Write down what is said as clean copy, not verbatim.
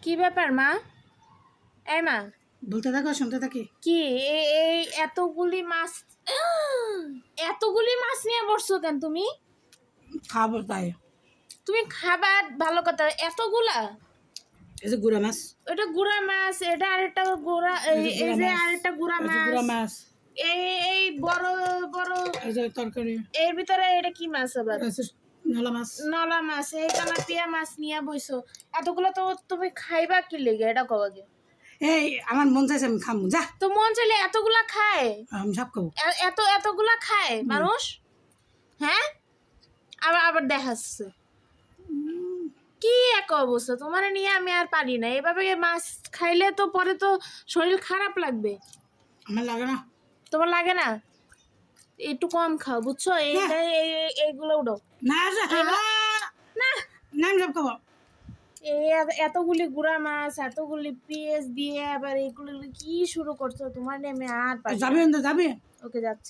কি ব্যাপার মা? এই মা, বলতে থাকো শুনতে থাকি। কি এই এতগুলি মাছ এতগুলি মাছ নিয়ে বসছো কেন তুমি? খাবো তাই। তুমি খাবার ভালো কথা, এতগুলা? এই যে গুড়া মাছ, এটা গুড়া মাছ, এটা আরেকটা গুড়া, এই এই যে আরেকটা গুড়া এই যে গুড়া মাছ, মাছ, এই এই বড় বড়, এই যে তরকারি, এর ভিতরে এটা কি মাছ আবার? এই যে নলা মাছ। নলা মাছ, এই তেলাপিয়া মাছ নিয়ে বইছো। এতগুলো তো তুমি খাইবা কি লেগে, এটা কও আগে। এই আমার মন চাইছে আমি খামু, যা তো মন চাইলে এতগুলা খায়? আমি সব খাবো। এতগুলা খায় মানুষ? হ্যাঁ, আবার আবার দেখাচ্ছে কি এক অবস্থা। তোমার নিয়ে আমি আর পারি না, এভাবে মাছ খাইলে তো পরে তো শরীর খারাপ লাগবে। আমার লাগে না। তোমার লাগে না? একটু কম খাও, বুঝছো? এইগুলো উঠো না না। না আমি সব খাবো। এতগুলি গুড়া মাছ, এতগুলি পেঁয়াজ দিয়ে আবার এগুলো কি শুরু করছো? তোমার নিয়ে আমি আর পারি না। যাবি যাবি। ওকে, যাচ্ছি।